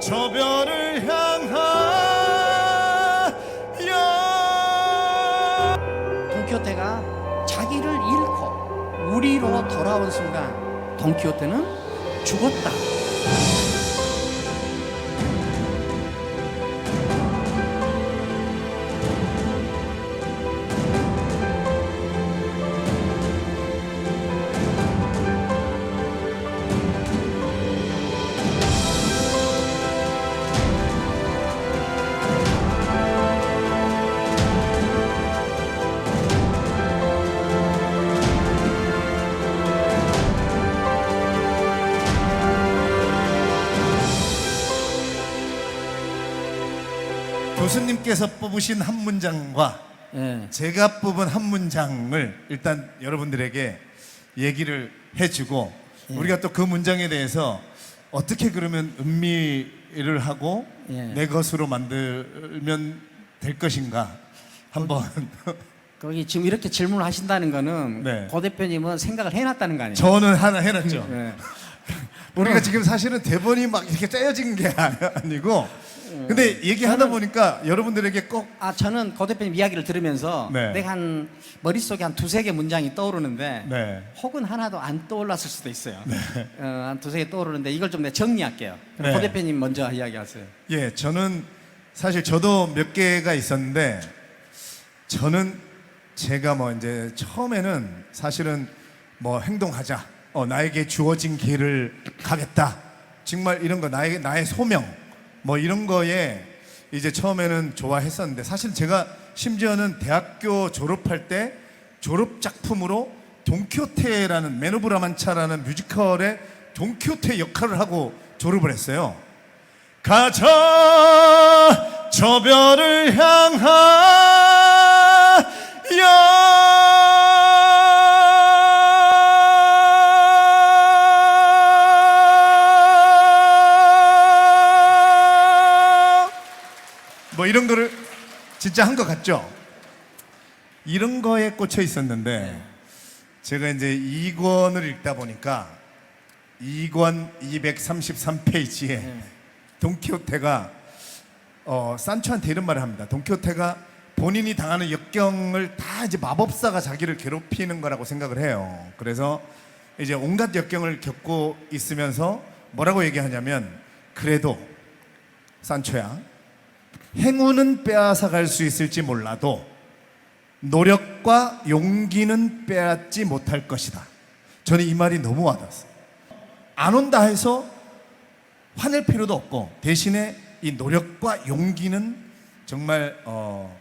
저 별을 향하여. 돈키호테가 자기를 잃고 우리로 돌아온 순간 돈키호테는 죽었다. 교수님께서 뽑으신 한 문장과 예. 제가 뽑은 한 문장을 일단 여러분들에게 얘기를 해주고 우리가 또 그 문장에 대해서 어떻게 그러면 음미를 하고 내 것으로 만들면 될 것인가 한번. 거기 지금 이렇게 질문을 하신다는 거는 네. 고 대표님은 생각을 해놨다는 거 아니에요? 저는 하나 해놨죠. 예. 우리가 지금 사실은 대본이 막 이렇게 짜여진 게 아니고 근데 얘기하다 보니까 여러분들에게 꼭 저는 고 대표님 이야기를 들으면서 네. 내가 한 머릿속에 한 두세 개 문장이 떠오르는데 네. 혹은 하나도 안 떠올랐을 수도 있어요. 한 두세 개 떠오르는데 이걸 좀 내가 정리할게요. 네. 고 대표님 먼저 이야기하세요. 예, 저는 사실 저도 몇 개가 있었는데 저는 제가 뭐 이제 처음에는 사실은 뭐 행동하자, 나에게 주어진 길을 가겠다, 정말 이런 거 나의 소명 뭐 이런 거에 이제 처음에는 좋아했었는데 사실 제가 심지어는 대학교 졸업할 때 졸업 작품으로 돈키호테라는 메노브라만차라는 뮤지컬의 돈키호테 역할을 하고 졸업을 했어요. 가자 저 별을 향하여. 뭐 이런 거를 진짜 한 것 같죠? 이런 거에 꽂혀 있었는데 제가 이제 2권을 읽다 보니까 2권 233페이지에 돈키호테가 산초한테 이런 말을 합니다. 돈키호테가 본인이 당하는 역경을 다 이제 마법사가 자기를 괴롭히는 거라고 생각을 해요. 그래서 이제 온갖 역경을 겪고 있으면서 뭐라고 얘기하냐면, 그래도 산초야, 행운은 빼앗아 갈 수 있을지 몰라도 노력과 용기는 빼앗지 못할 것이다. 저는 이 말이 너무 와닿았어요. 안 온다 해서 화낼 필요도 없고 대신에 이 노력과 용기는 정말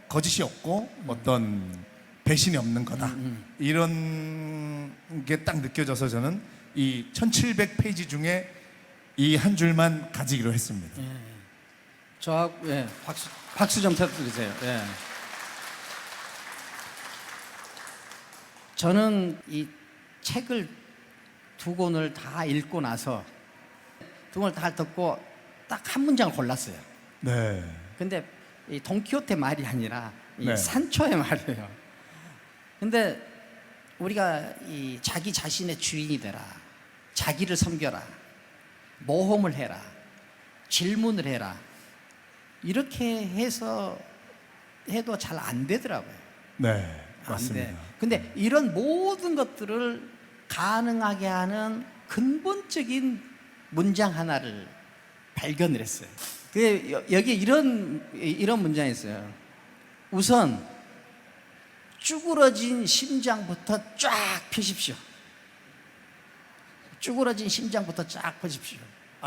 거짓이 없고 어떤 배신이 없는 거다. 이런 게 딱 느껴져서 저는 이 1700페이지 중에 이 한 줄만 가지기로 했습니다. 저하고 박수 좀 쳐드리세요. 저는 이 책을 두 권을 다 읽고 나서 두 권을 다 듣고 딱 한 문장을 골랐어요. 네. 근데 이 돈키호테 말이 아니라 이 네. 산초의 말이에요. 근데 우리가 이 자기 자신의 주인이 되라, 자기를 섬겨라, 모험을 해라, 질문을 해라, 이렇게 해서 해도 잘 안 되더라고요. 네. 안 맞습니다. 돼. 근데 이런 모든 것들을 가능하게 하는 근본적인 문장 하나를 발견을 했어요. 여기 이런 문장이 있어요. 우선 쭈그러진 심장부터 쫙 펴십시오. 쭈그러진 심장부터 쫙 펴십시오.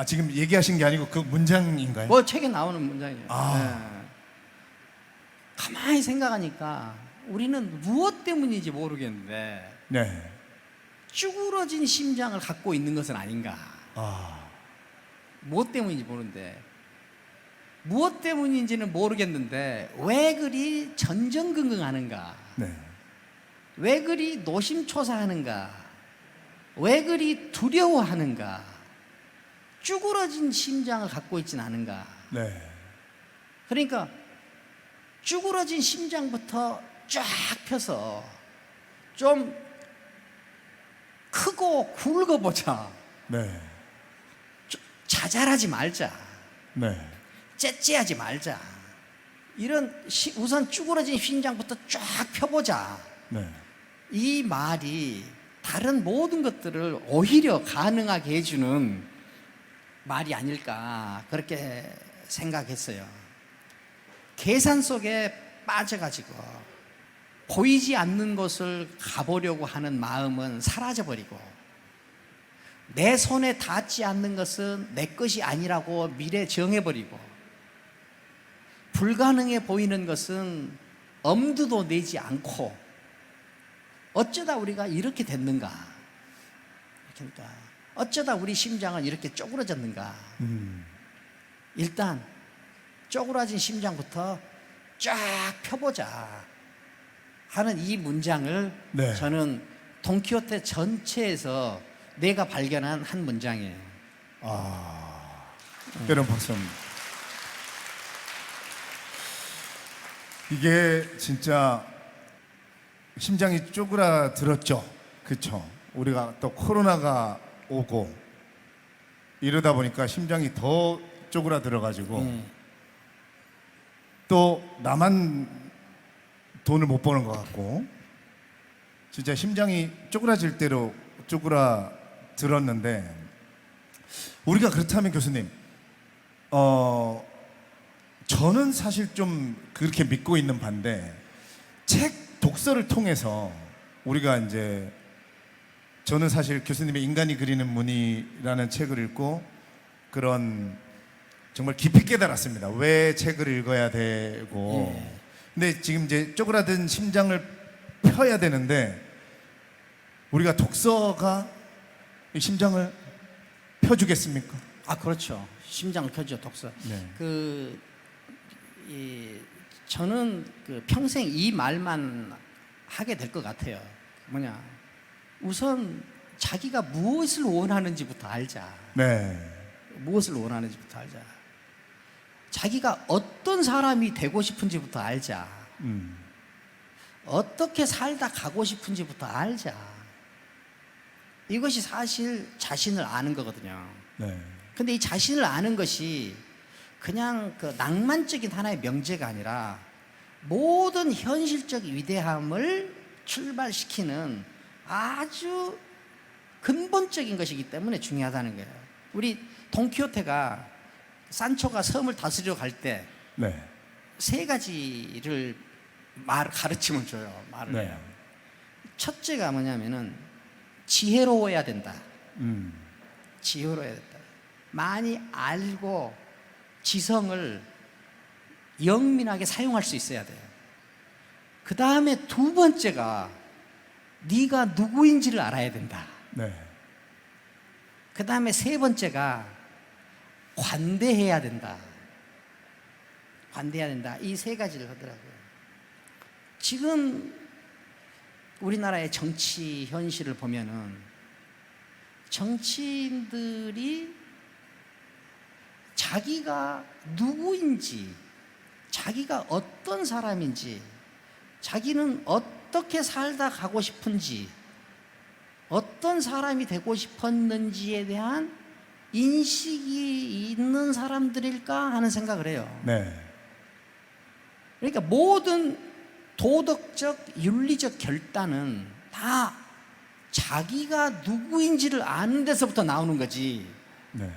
지금 얘기하신 게 아니고 그 문장인가요? 뭐 책에 나오는 문장이에요. 아. 네. 가만히 생각하니까 우리는 무엇 때문인지 모르겠는데 네. 쭈그러진 심장을 갖고 있는 것은 아닌가. 무엇 때문인지 모르는데, 무엇 때문인지는 모르겠는데 왜 그리 전전긍긍하는가, 네. 왜 그리 노심초사하는가, 왜 그리 두려워하는가, 쭈그러진 심장을 갖고 있진 않은가. 네. 그러니까 쭈그러진 심장부터 쫙 펴서 좀 크고 굵어보자. 네. 자잘하지 말자. 네. 째째하지 말자. 이런 우선 쭈그러진 심장부터 쫙 펴보자. 네. 이 말이 다른 모든 것들을 오히려 가능하게 해주는 말이 아닐까 그렇게 생각했어요. 계산 속에 빠져가지고 보이지 않는 곳을 가보려고 하는 마음은 사라져버리고, 내 손에 닿지 않는 것은 내 것이 아니라고 미래 정해버리고, 불가능해 보이는 것은 엄두도 내지 않고, 어쩌다 우리가 이렇게 됐는가, 그러니까 어쩌다 우리 심장은 이렇게 쪼그러졌는가. 일단 쪼그라진 심장부터 쫙 펴보자 하는 이 문장을 네. 저는 돈키호테 전체에서 내가 발견한 한 문장이에요. 여러분 박수 한번. 이게 진짜 심장이 쪼그라들었죠. 그렇죠. 우리가 또 코로나가 오고 이러다 보니까 심장이 더 쪼그라들어가지고 또 나만 돈을 못 버는 것 같고, 진짜 심장이 쪼그라질 대로 쪼그라들었는데, 우리가 그렇다면 교수님, 저는 사실 좀 그렇게 믿고 있는 반대, 책 독서를 통해서 우리가 이제, 저는 사실 교수님의 인간이 그리는 무늬라는 책을 읽고 그런 정말 깊이 깨달았습니다. 왜 책을 읽어야 되고. 근데 지금 이제 쪼그라든 심장을 펴야 되는데, 우리가 독서가 이 심장을 펴주겠습니까? 그렇죠. 심장을 펴죠, 독서. 네. 저는 평생 이 말만 하게 될 것 같아요. 뭐냐, 우선 자기가 무엇을 원하는지부터 알자. 네. 무엇을 원하는지부터 알자. 자기가 어떤 사람이 되고 싶은지부터 알자. 어떻게 살다 가고 싶은지부터 알자. 이것이 사실 자신을 아는 거거든요. 네. 근데 이 자신을 아는 것이 그냥 낭만적인 하나의 명제가 아니라 모든 현실적 위대함을 출발시키는 아주 근본적인 것이기 때문에 중요하다는 거예요. 우리 돈키호테가 산초가 섬을 다스리러 갈 때 세 네. 가지를 가르침을 줘요. 말을 네. 해요. 첫째가 뭐냐면은 지혜로워야 된다. 지혜로워야 된다. 많이 알고 지성을 영민하게 사용할 수 있어야 돼요. 그 다음에 두 번째가 네가 누구인지를 알아야 된다. 네. 그 다음에 세 번째가 관대해야 된다. 관대해야 된다. 이 세 가지를 하더라고요. 지금 우리나라의 정치 현실을 보면은 정치인들이 자기가 누구인지, 자기가 어떤 사람인지, 자기는 어떻게 살다 가고 싶은지, 어떤 사람이 되고 싶었는지에 대한 인식이 있는 사람들일까 하는 생각을 해요. 네. 그러니까 모든 도덕적, 윤리적 결단은 다 자기가 누구인지를 아는 데서부터 나오는 거지. 네.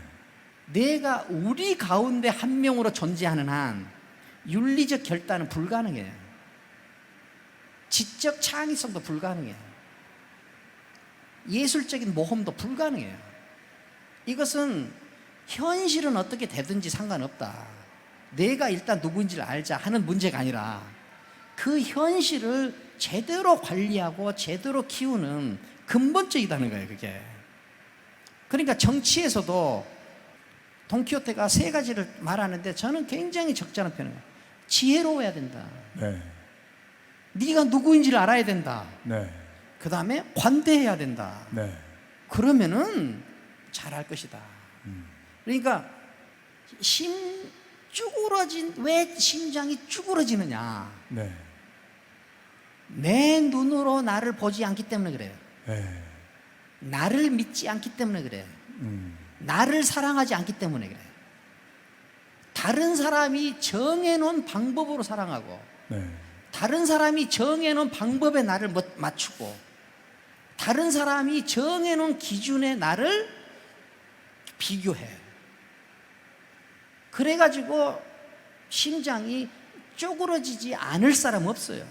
내가 우리 가운데 한 명으로 존재하는 한 윤리적 결단은 불가능해요. 지적 창의성도 불가능해요. 예술적인 모험도 불가능해요. 이것은 현실은 어떻게 되든지 상관없다. 내가 일단 누구인지를 알자 하는 문제가 아니라 그 현실을 제대로 관리하고 제대로 키우는 근본적이다는 거예요, 그게. 그러니까 정치에서도 돈키호테가 세 가지를 말하는데 저는 굉장히 적절한 편이에요. 지혜로워야 된다. 네. 네가 누구인지를 알아야 된다. 네. 그 다음에 관대해야 된다. 네. 그러면은 잘할 것이다. 그러니까 왜 심장이 쭈그러지느냐? 네. 내 눈으로 나를 보지 않기 때문에 그래요. 네. 나를 믿지 않기 때문에 그래요. 나를 사랑하지 않기 때문에 그래요. 다른 사람이 정해놓은 방법으로 사랑하고, 네. 다른 사람이 정해놓은 방법에 나를 맞추고, 다른 사람이 정해놓은 기준에 나를 비교해. 그래가지고 심장이 쪼그러지지 않을 사람 없어요.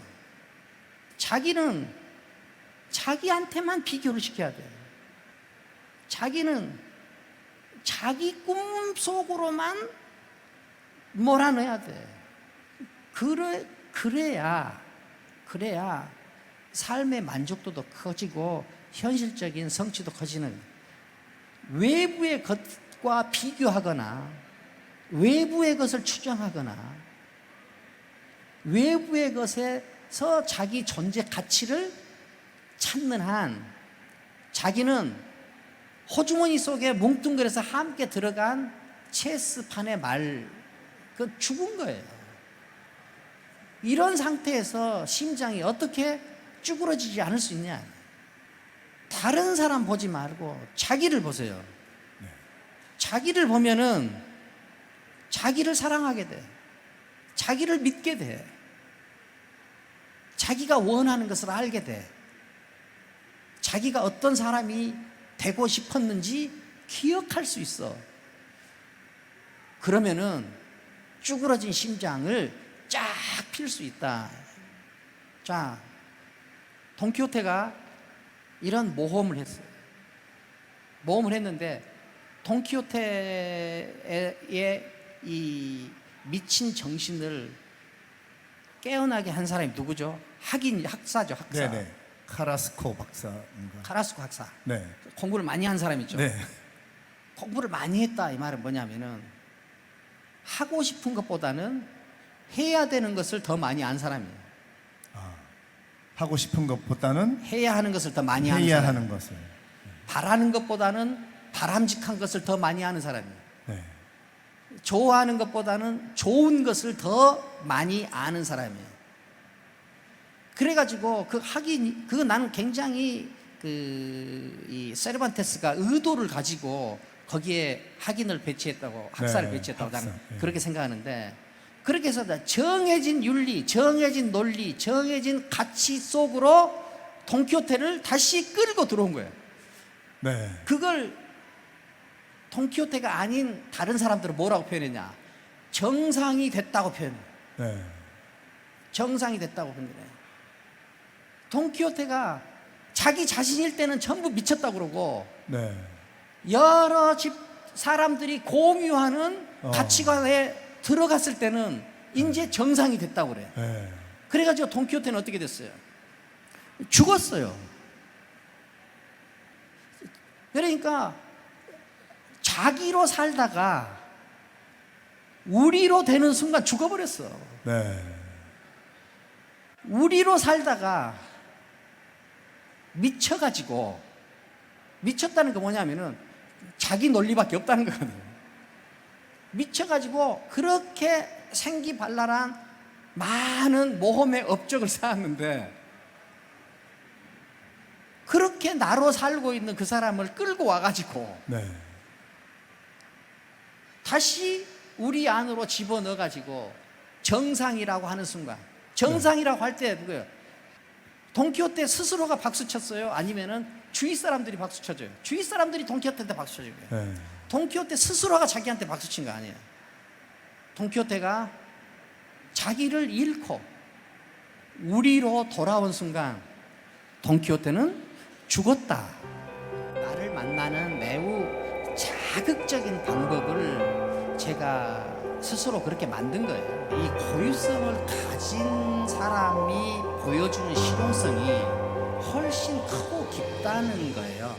자기는 자기한테만 비교를 시켜야 돼. 자기는 자기 꿈속으로만 몰아넣어야 돼. 그래야 삶의 만족도도 커지고 현실적인 성취도 커지는, 외부의 것과 비교하거나 외부의 것을 추정하거나 외부의 것에서 자기 존재 가치를 찾는 한 자기는 호주머니 속에 뭉뚱그려서 함께 들어간 체스판의 그 죽은 거예요. 이런 상태에서 심장이 어떻게 쭈그러지지 않을 수 있냐? 다른 사람 보지 말고 자기를 보세요. 자기를 보면은 자기를 사랑하게 돼. 자기를 믿게 돼. 자기가 원하는 것을 알게 돼. 자기가 어떤 사람이 되고 싶었는지 기억할 수 있어. 그러면은 쭈그러진 심장을 쫙 필 수 있다. 자, 돈키호테가 이런 모험을 했어요. 모험을 했는데 돈키호테의 이 미친 정신을 깨어나게 한 사람이 누구죠? 학사죠, 학사. 네네. 카라스코 박사인가? 카라스코 학사. 네. 공부를 많이 한 사람이죠. 네. 공부를 많이 했다 이 말은 뭐냐면은 하고 싶은 것보다는 해야 되는 것을 더 많이 안 사람이에요. 하고 싶은 것보다는 해야 하는 것을 더 많이 하는 해야 사람. 하는 것을. 바라는 것보다는 바람직한 것을 더 많이 하는 사람이에요. 네. 좋아하는 것보다는 좋은 것을 더 많이 아는 사람이에요. 그래가지고 그거 나는 굉장히 이 세르반테스가 의도를 가지고 거기에 학인을 배치했다고, 학사를 네, 배치했다고 학사, 나는 네. 그렇게 생각하는데, 그렇게 해서 정해진 윤리, 정해진 논리, 정해진 가치 속으로 돈키호테를 다시 끌고 들어온 거예요. 네. 그걸 돈키호테가 아닌 다른 사람들은 뭐라고 표현했냐? 정상이 됐다고 표현해요. 네. 정상이 됐다고 표현해요. 돈키호테가 자기 자신일 때는 전부 미쳤다고 그러고, 네. 여러 사람들이 공유하는 어. 가치관에 들어갔을 때는 이제 정상이 됐다고 그래요. 네. 그래가지고 돈키호테는 어떻게 됐어요? 죽었어요. 그러니까 자기로 살다가 우리로 되는 순간 죽어버렸어. 네. 우리로 살다가 미쳐가지고, 미쳤다는 게 뭐냐면은 자기 논리밖에 없다는 거거든요. 미쳐가지고 그렇게 생기발랄한 많은 모험의 업적을 쌓았는데, 그렇게 나로 살고 있는 그 사람을 끌고 와가지고 네. 다시 우리 안으로 집어넣어가지고 정상이라고 하는 순간, 정상이라고 할 때 누구예요? 돈키호테 스스로가 박수 쳤어요? 아니면은 주위 사람들이 박수 쳐줘요? 주위 사람들이 돈키호테한테 박수 쳐줘요. 네. 돈키호테 스스로가 자기한테 박수 친 거 아니에요. 돈키호테가 자기를 잃고 우리로 돌아온 순간 돈키호테는 죽었다. 나를 만나는 매우 자극적인 방법을 제가 스스로 그렇게 만든 거예요. 이 고유성을 가진 사람이 보여주는 실용성이 훨씬 크고 깊다는 거예요.